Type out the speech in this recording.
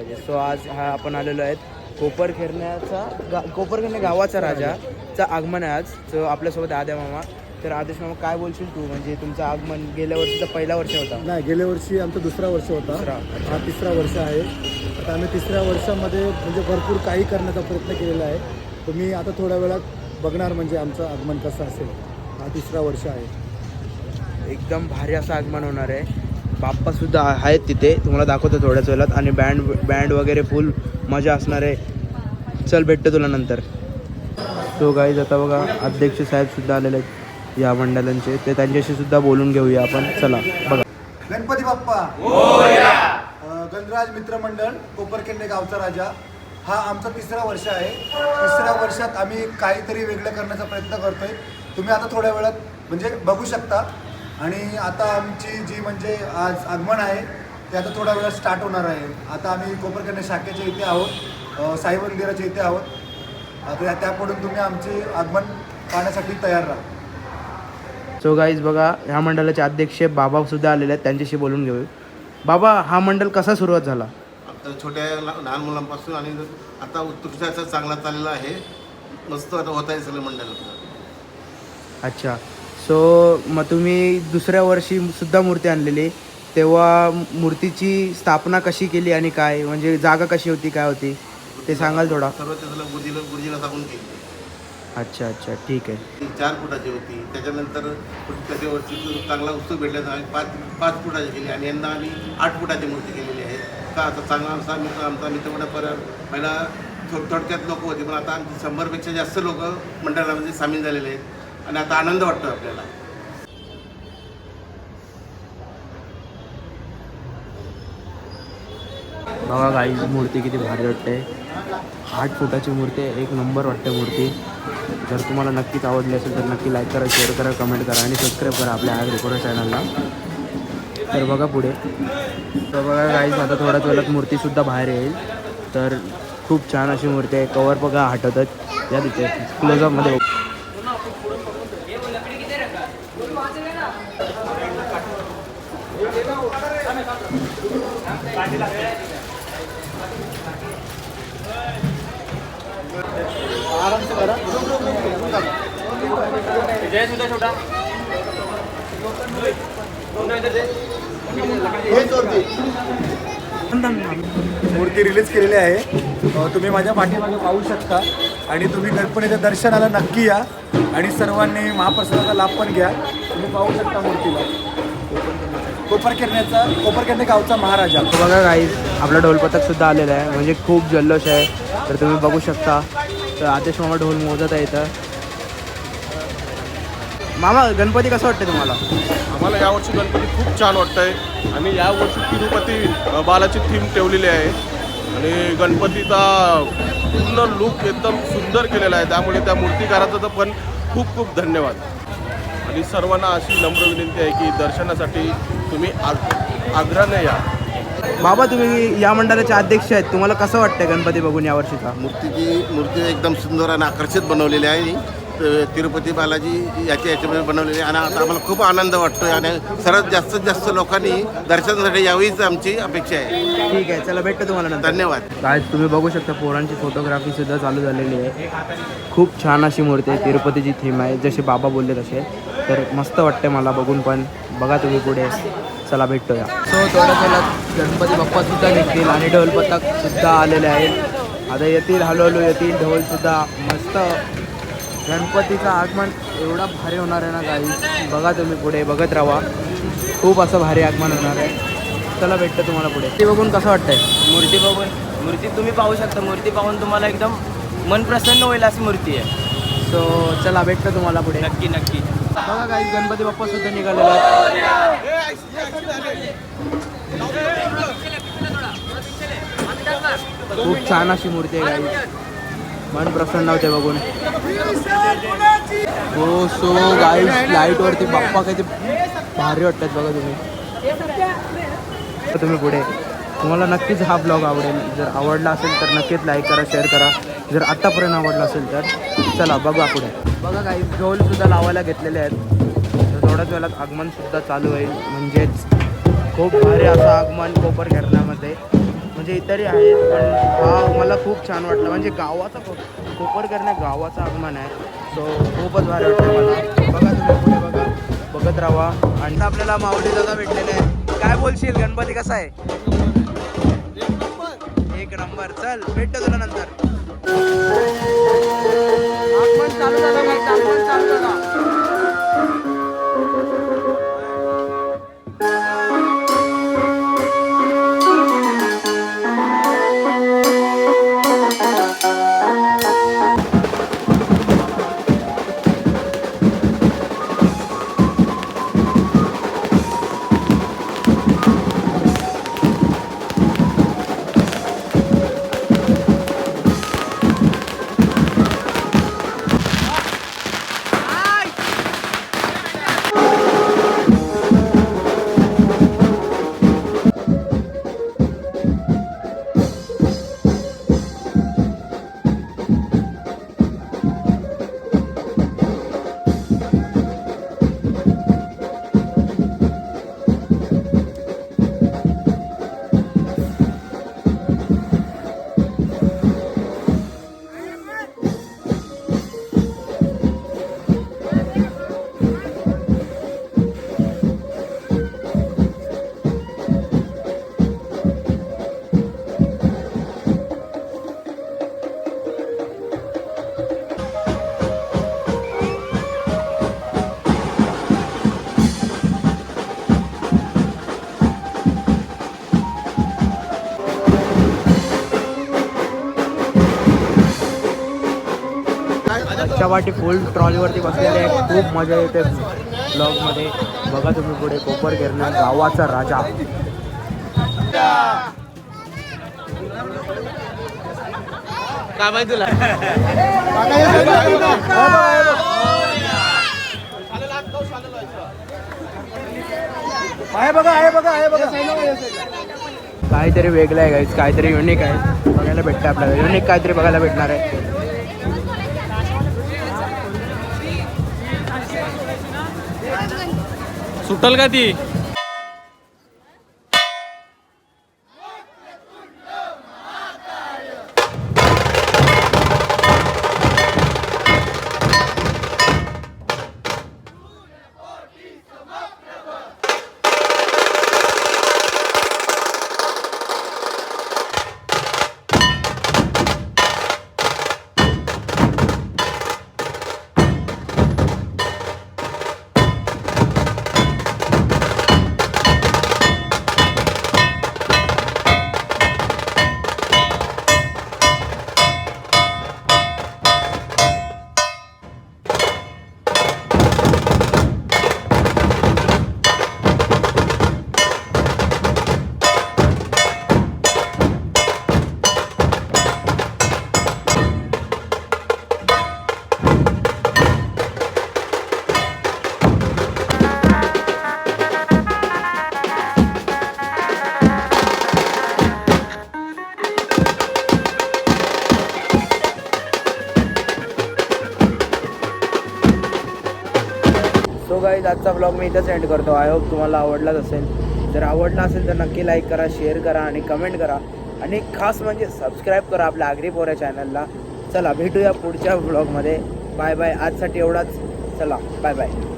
पाहिजे. सो आज आपण आलेलो आहेत कोपरखेरणे गावाचा राजाचा आगमन आहे आज. सो आपल्यासोबत आद्या मामा. तर आदेश मामा काय बोलशील तू, म्हणजे तुमचं आगमन गेल्या वर्षीचा पहिला वर्ष होता? नाही, गेल्या वर्षी आमचा दुसरा वर्ष होता. हा तिसरा वर्ष आहे. आता आम्ही तिसऱ्या वर्षामध्ये म्हणजे भरपूर काही करण्याचा प्रयत्न केलेला आहे. तुम्ही आता थोड्या वेळात बघणार म्हणजे आमचं आगमन कसं असेल. हा तिसरा वर्ष आहे. एकदम भारी असं आगमन होणार आहे. बाप्पासुद्धा आहेत तिथे, तुम्हाला दाखवतो थोड्याच वेळात. आणि बँड वगैरे फुल मजा असणार आहे. चल भेटतो तुला नंतर. सो गाईज आता बघा अध्यक्ष साहेबसुद्धा आलेले आहेत या मंडळांचे, ते त्यांच्याशी सुद्धा बोलून घेऊया आपण. चला बघा. गणपती बाप्पा गणराज मित्र मंडळ कोपरखेरणे गावचा राजा, हा आमचा तिसरा वर्ष आहे. तिसऱ्या वर्षात आम्ही काहीतरी वेगळं करण्याचा प्रयत्न करतोय. तुम्ही आता थोड्या वेळात म्हणजे बघू शकता. आणि आता आमची जी म्हणजे आज आगमन आहे ते आता थोड्या वेळात स्टार्ट होणार आहे. आता आम्ही कोपरखेरणे शाखेच्या इथे आहोत, साई मंदिराच्या इथे आहोत. आता त्यापुढून तुम्ही आमचे आगमन पाहण्यासाठी तयार राहा. सो गाईज बघा, ह्या मंडळाचे अध्यक्ष बाबासुद्धा आलेले आहेत, त्यांच्याशी बोलून घेऊ. बाबा, हा मंडळ कसा सुरुवात झाला? आता छोट्या लहान मुलांपासून आणि आता उत्कृष्ट असा चांगला चाललेला आहे. मस्त आता होत आहे सगळं मंडळ. अच्छा. सो मग तुम्ही दुसऱ्या वर्षी सुद्धा मूर्ती आणलेली, तेव्हा मूर्तीची स्थापना कशी केली आणि काय, म्हणजे जागा कशी होती, काय होती ते सांगाल थोडा? सर्व त्याला गुरुजीला सांगून केली. अच्छा, ठीक आहे. ती 4 फुटाची होती. त्याच्यानंतर त्याच्यावरती चांगला उत्सव भेटल्याचा आम्ही 5 फुटाची केली. आणि यंदा आम्ही 8 फुटाची मूर्ती केलेली आहे. का आता चांगला आमचा मित्रमंडळ पहिला थोडक्यात लोक होते, पण आता आमची 100पेक्षा जास्त लोक मंडळामध्ये सामील झालेले आहेत. आणि आता आनंद वाटतो आपल्याला. बघा गाई, मूर्ती किती भारी वाटते. 8 फुटाची मूर्ती आहे, एक नंबर वाटते मूर्ती. जर तुम्हाला नक्कीच आवडली असेल तर नक्की लाईक करा, शेअर करा, कमेंट करा आणि सबस्क्राईब करा आपल्या ॲग रेकॉर्डर चॅनलला. तर बघा पुढे. तर बघा गाईज, आता थोड्याच वेळात मूर्तीसुद्धा बाहेर येईल. तर खूप छान अशी मूर्ती आहे. कवर बघा हटवतात या तिथे क्लोजअपमध्ये. आराम से करा. मूर्ती रिलीज केलेली आहे. तुम्ही माझ्या पाठीमागे पाहू शकता. आणि तुम्ही गणपतीच्या दर्शनाला नक्की या आणि सर्वांनी महाप्रसादाचा लाभ पण घ्या. तुम्ही पाहू शकता मूर्तीला. कोपरखेरणे गावचा महाराजा. बघा गाईज, आपला ढोलपथकसुद्धा आलेला आहे, म्हणजे खूप जल्लोष आहे. तर तुम्ही बघू शकता. तर आदेश मामा ढोल मोजत आहे इथं. मामा, गणपती कसं वाटतं तुम्हाला? आम्हाला यावर्षी गणपती खूप छान वाटतं आहे. आणि यावर्षी तिरुपती बालाची थीम ठेवलेली आहे. आणि गणपतीचा पूर्ण लूक एकदम सुंदर केलेला आहे. त्यामुळे त्या मूर्तिकाराचं तर पण खूप खूप धन्यवाद. आणि सर्वांना अशी नम्र विनंती आहे की दर्शनासाठी तुम्ही आग्रहाने या. बाबा, तुम्ही या मंडळाचे अध्यक्ष आहेत, तुम्हाला कसं वाटतं गणपती बघून यावर्षीचा? मूर्ती एकदम सुंदर आणि आकर्षित बनवलेली आहे. तिरुपती बालाजी याच्यामध्ये बनवलेली आहे. आणि आता आम्हाला खूप आनंद वाटतो आहे. आणि सर्वात जास्तीत जास्त लोकांनी दर्शनासाठी यावीच आमची अपेक्षा आहे. ठीक आहे, चला भेटतो तुम्हाला नंतर. धन्यवाद. काय तुम्ही बघू शकता, पोरांची फोटोग्राफीसुद्धा चालू झालेली आहे. खूप छान अशी मूर्ती आहे, तिरुपतीची थीम आहे, जसे बाबा बोलले तसे. तर मस्त वाटते मला बघून पण. बघा तुम्ही पुढे. चला भेटूया. सो थोड्या वेळात गणपती बाप्पासुद्धा निघतील आणि ढोलपथकसुद्धा आलेले आहेत. आता येतील, हळूहळू येतील. ढोलसुद्धा मस्त. गणपतीचं आगमन एवढा भारी होणार आहे ना काही, बघा तुम्ही पुढे बघत राहा. खूप असं भारी आगमन होणार आहे. चला भेटतं तुम्हाला पुढे. ते बघून कसं वाटतंय? मूर्ती तुम्ही पाहू शकता. मूर्ती पाहून तुम्हाला एकदम मन प्रसन्न होईल अशी मूर्ती आहे. सो चला भेटतं तुम्हाला पुढे. नक्की. बघा काही गणपती बाप्पा सुद्धा निघालेले आहेत. खूप छान अशी मूर्ती आहे काही, मन प्रसन्न होते बघून. हो. सो गाईज, लाईटवरती बाप्पा काही भारी वाटतात बघा तुम्ही पुढे. तुम्हाला नक्कीच हा ब्लॉग आवडेल. जर आवडला असेल तर नक्कीच लाईक करा, शेअर करा. जर आत्तापर्यंत आवडला असेल तर चला बघा पुढे. बघा काही ढोलसुद्धा लावायला घेतलेले आहेत. तर थोड्याच वेळात आगमनसुद्धा चालू होईल. म्हणजेच खूप भारी असं आगमन कोपरखेरण्यामध्ये. म्हणजे म्हणजे इतरही आहेत, पण हा मला खूप छान वाटलं. म्हणजे गावाचा कोपरकर गावाचा अभिमान आहे. सो खूपच भारी वाटतं मला. बघा तुम्ही पुढे बघा, बघत राहा. आणि आपल्याला माऊली दादा भेटलेले आहे. काय बोलशील, गणपती कसा आहे? एक नंबर. चल भेटतो तुला नंतर. आगमन चालू झालं काय? आगमन चालू झाला. आजच्या वाटी फुल ट्रॉलीवरती बसलेले आहे. खूप मजा येते ब्लॉगमध्ये. बघा तुम्ही पुढे कोपरकर गावाचा राजा. काय माहिती तुला? आहे बघा, आहे बघा, आहे बघा. काहीतरी वेगळं आहे गाईज, काहीतरी युनिक आहे. बघायला भेटतं आपल्याला. युनिक काहीतरी बघायला भेटणार आहे. सुटल का ती? सो गाईज आजचा ब्लॉग मी इथंच एंड करतो. आय होप तुम्हाला आवडलाच असेल. जर आवडला असेल तर नक्की लाईक करा, शेअर करा आणि कमेंट करा. आणि खास म्हणजे सबस्क्राईब करा आपल्या आगरी पोऱ्या चॅनलला. चला भेटूया पुढच्या ब्लॉगमध्ये. Bye bye. आजसाठी एवढाच. चला बाय बाय.